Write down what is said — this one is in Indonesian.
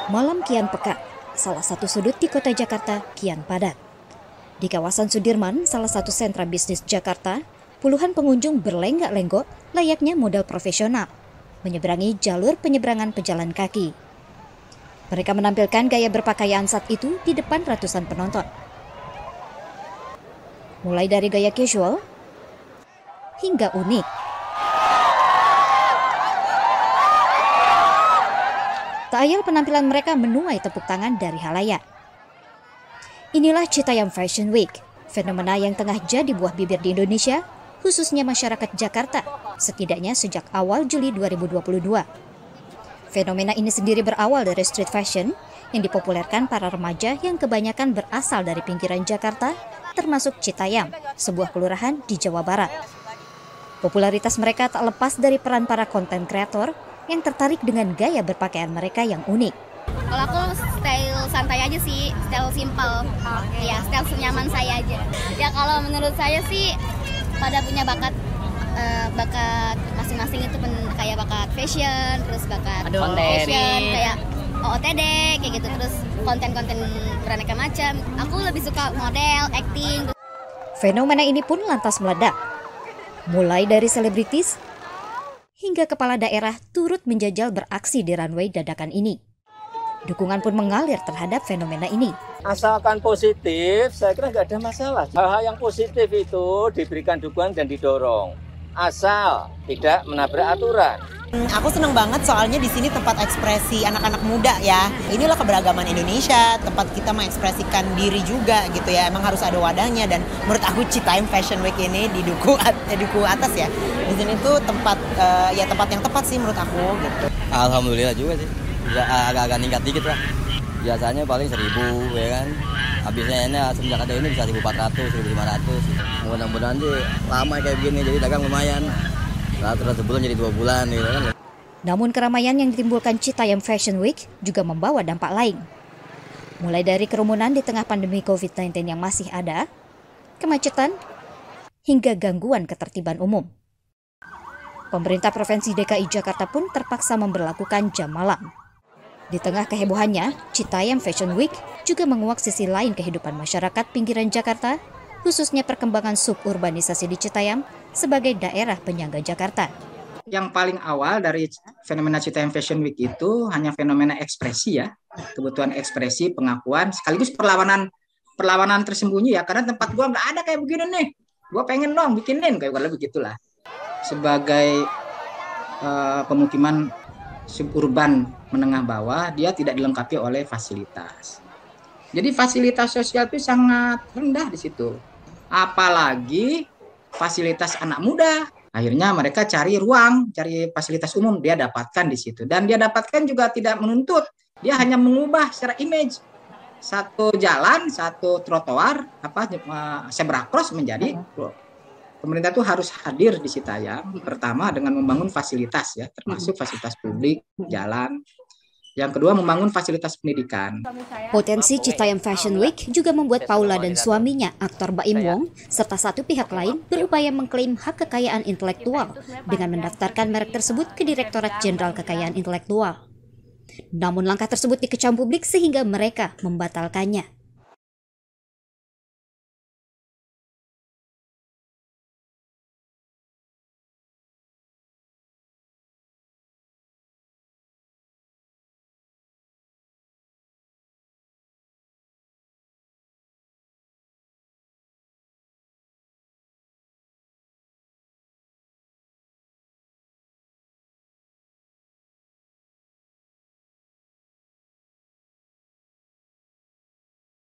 Malam kian pekat, salah satu sudut di kota Jakarta kian padat. Di kawasan Sudirman, salah satu sentra bisnis Jakarta, puluhan pengunjung berlenggak-lenggok layaknya model profesional, menyeberangi jalur penyeberangan pejalan kaki. Mereka menampilkan gaya berpakaian saat itu di depan ratusan penonton. Mulai dari gaya casual hingga unik. Tak ayal penampilan mereka menuai tepuk tangan dari halayak. Inilah Citayam Fashion Week, fenomena yang tengah jadi buah bibir di Indonesia, khususnya masyarakat Jakarta, setidaknya sejak awal Juli 2022. Fenomena ini sendiri berawal dari street fashion yang dipopulerkan para remaja yang kebanyakan berasal dari pinggiran Jakarta, termasuk Citayam, sebuah kelurahan di Jawa Barat. Popularitas mereka tak lepas dari peran para konten kreator yang tertarik dengan gaya berpakaian mereka yang unik. Kalau aku style santai aja sih, style simple. Ya, style senyaman saya aja. Ya kalau menurut saya sih pada punya bakat masing-masing itu kayak bakat fashion, terus bakat fashion, kayak OOTD, kayak gitu. Terus konten-konten beraneka macam. Aku lebih suka model, acting. Fenomena ini pun lantas meledak. Mulai dari selebritis hingga kepala daerah turut menjajal beraksi di runway dadakan ini. Dukungan pun mengalir terhadap fenomena ini. Asalkan positif, saya kira nggak ada masalah. Hal-hal yang positif itu diberikan dukungan dan didorong. Asal tidak menabrak aturan. Aku senang banget soalnya di sini tempat ekspresi anak-anak muda ya. Inilah keberagaman Indonesia, tempat kita mengekspresikan diri juga gitu ya. Emang harus ada wadahnya dan menurut aku Citayam Fashion Week ini di Duku atas ya. Di sini tuh tempat tempat yang tepat sih menurut aku gitu. Alhamdulillah juga sih. Agak-agak meningkat dikit lah. Biasanya paling 1.000 ya kan. Habisnya ini semenjak ada ini bisa 1.400, 1.500. Mudah-mudahan sih lama kayak begini jadi dagang lumayan. Terus sebulan jadi 2 bulan gitu kan. Namun keramaian yang ditimbulkan Citayam Fashion Week juga membawa dampak lain. Mulai dari kerumunan di tengah pandemi COVID-19 yang masih ada, kemacetan, hingga gangguan ketertiban umum. Pemerintah Provinsi DKI Jakarta pun terpaksa memberlakukan jam malam. Di tengah kehebohannya, Citayam Fashion Week juga menguak sisi lain kehidupan masyarakat pinggiran Jakarta, khususnya perkembangan suburbanisasi di Citayam sebagai daerah penyangga Jakarta. Yang paling awal dari fenomena Citayam Fashion Week itu hanya fenomena ekspresi ya, kebutuhan ekspresi, pengakuan, sekaligus perlawanan tersembunyi ya, karena tempat gua nggak ada kayak begini nih, gua pengen dong bikinin kayak begitulah. Sebagai pemukiman suburban menengah bawah, dia tidak dilengkapi oleh fasilitas. Jadi fasilitas sosial itu sangat rendah di situ. Apalagi fasilitas anak muda. Akhirnya mereka cari ruang, cari fasilitas umum, dia dapatkan di situ. Dan dia dapatkan juga tidak menuntut. Dia hanya mengubah secara image. Satu jalan, satu trotoar, zebra cross menjadi. Pemerintah itu harus hadir di Citayam. Pertama dengan membangun fasilitas ya, termasuk fasilitas publik, jalan. Yang kedua membangun fasilitas pendidikan. Potensi Citayam Fashion Week juga membuat Paula dan suaminya, aktor Baim Wong, serta satu pihak lain berupaya mengklaim hak kekayaan intelektual dengan mendaftarkan merek tersebut ke Direktorat Jenderal Kekayaan Intelektual. Namun langkah tersebut dikecam publik sehingga mereka membatalkannya.